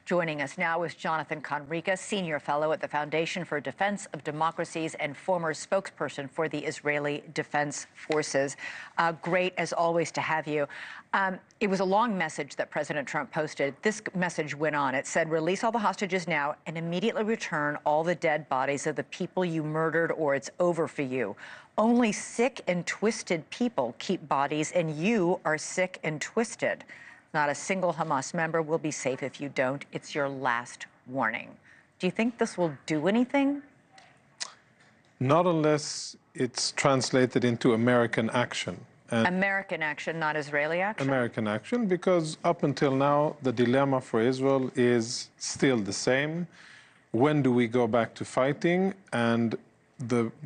Joining us now is Jonathan Conricus, Senior Fellow at the Foundation for Defense of Democracies and former spokesperson for the Israeli Defense Forces. Great, as always, to have you. It was a long message that President Trump posted. This message went on. It said, release all the hostages now and immediately return all the dead bodies of the people you murdered, or it's over for you. Only sick and twisted people keep bodies, and you are sick and twisted. Not a single Hamas member will be safe if you don't. It's your last warning. Do you think this will do anything? Not unless it's translated into American action. And American action, not Israeli action? American action, because up until now, the dilemma for Israel is still the same. When do we go back to fighting? And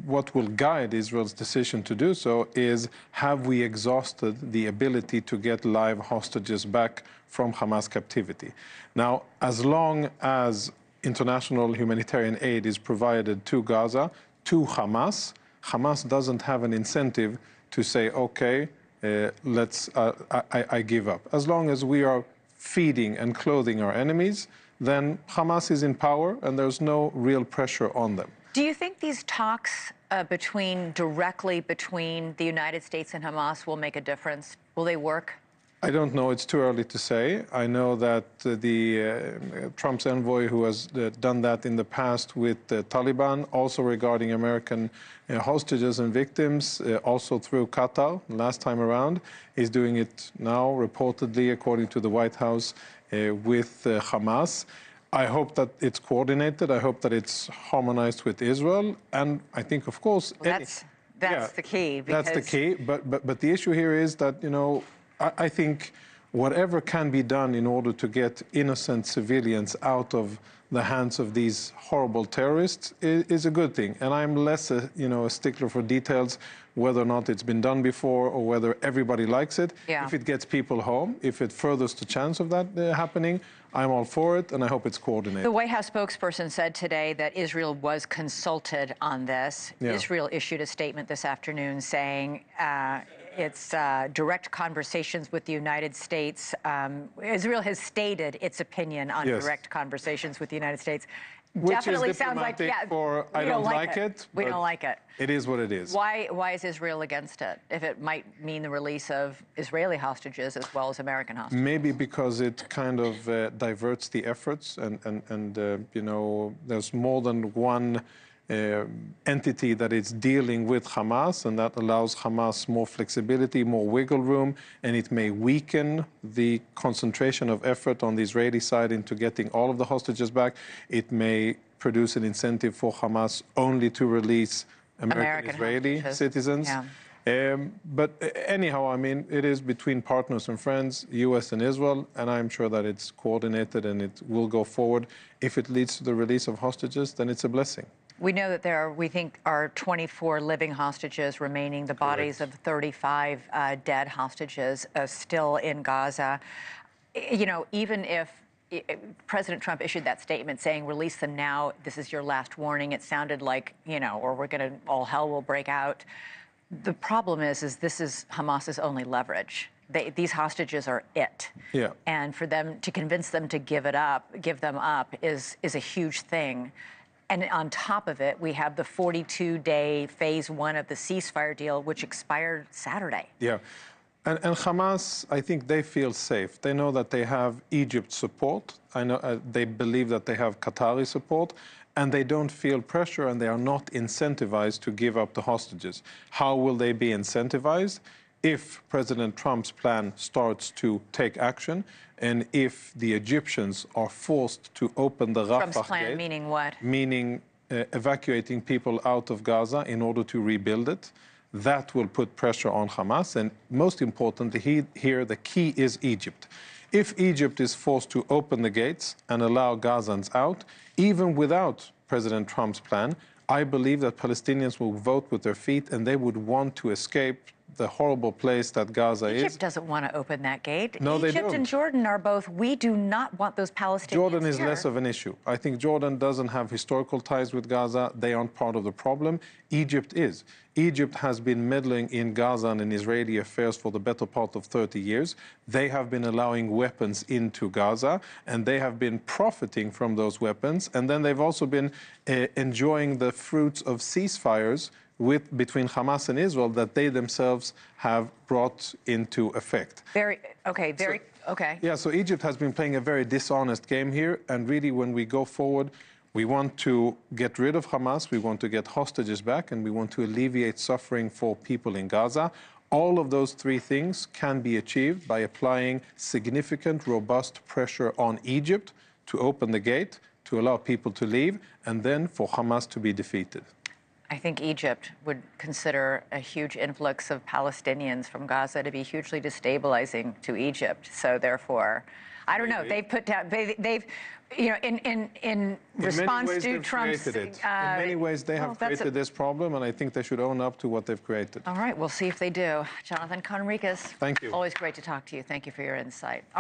what will guide Israel's decision to do so is, have we exhausted the ability to get live hostages back from Hamas captivity? Now, as long as international humanitarian aid is provided to Gaza, to Hamas, Hamas doesn't have an incentive to say, okay, I give up. As long as we are feeding and clothing our enemies, then Hamas is in power and there's no real pressure on them. Do you think these talks directly between the United States and Hamas will make a difference? Will they work? I don't know. It's too early to say. I know that Trump's envoy, who has done that in the past with the Taliban, also regarding American hostages and victims, also through Qatar last time around, is doing it now, reportedly, according to the White House, with Hamas. I hope that it's coordinated. I hope that it's harmonized with Israel. And I think, of course... Well, that's the key. That's the key. But the issue here is that, you know, I think whatever can be done in order to get innocent civilians out of the hands of these horrible terrorists is a good thing. And I'm less a stickler for details, whether or not it's been done before or whether everybody likes it. Yeah. If it gets people home, if it furthers the chance of that happening, I'm all for it, and I hope it's coordinated. The White House spokesperson said today that Israel was consulted on this. Yeah. Israel issued a statement this afternoon saying it's direct conversations with the United States. Israel has stated its opinion on direct conversations with the United States. Which definitely is sounds like, I don't like it. We don't like it. It is what it is. Why is Israel against it, if it might mean the release of Israeli hostages as well as American hostages? Maybe because it kind of diverts the efforts, and you know, there's more than one entity that is dealing with Hamas, and that allows Hamas more flexibility, more wiggle room, and it may weaken the concentration of effort on the Israeli side into getting all of the hostages back. It may produce an incentive for Hamas only to release American Israeli citizens. Yeah. But anyhow, I mean, it is between partners and friends, U.S. and Israel, and I'm sure that it's coordinated and it will go forward. If it leads to the release of hostages, then it's a blessing. We know that there are, we think, are 24 living hostages remaining, the bodies of 35 dead hostages still in Gaza. You know, even if President Trump issued that statement saying, release them now, this is your last warning, it sounded like, you know, or we're going to, all hell will break out. The problem is this is Hamas's only leverage. These hostages are it. Yeah. And for them to convince them to give them up is a huge thing. And on top of it, we have the 42-day phase one of the ceasefire deal, which expired Saturday. Yeah. And Hamas, I think they feel safe. They know that they have Egypt's support. I know they believe that they have Qatari support. And they don't feel pressure, and they are not incentivized to give up the hostages. How will they be incentivized? If President Trump's plan starts to take action, and if the Egyptians are forced to open the Rafah Trump's plan, gate, meaning what? Meaning evacuating people out of Gaza in order to rebuild it, that will put pressure on Hamas. And most importantly, here the key is Egypt. If Egypt is forced to open the gates and allow Gazans out, even without President Trump's plan, I believe that Palestinians will vote with their feet, and they would want to escape the horrible place that Gaza is. Egypt doesn't want to open that gate. No, they Egypt don't. and Jordan are both, we do not want those Palestinians Jordan is here. less of an issue. I think Jordan doesn't have historical ties with Gaza. They aren't part of the problem. Egypt is. Egypt has been meddling in Gaza and in Israeli affairs for the better part of 30 years. They have been allowing weapons into Gaza, and they have been profiting from those weapons. And then they've also been enjoying the fruits of ceasefires between Hamas and Israel that they themselves have brought into effect. Okay. Yeah, so Egypt has been playing a very dishonest game here, and really when we go forward, we want to get rid of Hamas, we want to get hostages back, and we want to alleviate suffering for people in Gaza. All of those three things can be achieved by applying significant, robust pressure on Egypt to open the gate, to allow people to leave, and then for Hamas to be defeated. I think Egypt would consider a huge influx of Palestinians from Gaza to be hugely destabilizing to Egypt. So therefore, I don't know. They've put down. They've, you know, in response to Trump's. In many ways, they have created this problem, and I think they should own up to what they've created. All right, we'll see if they do. Jonathan Conricus. Thank you. Always great to talk to you. Thank you for your insight. All right.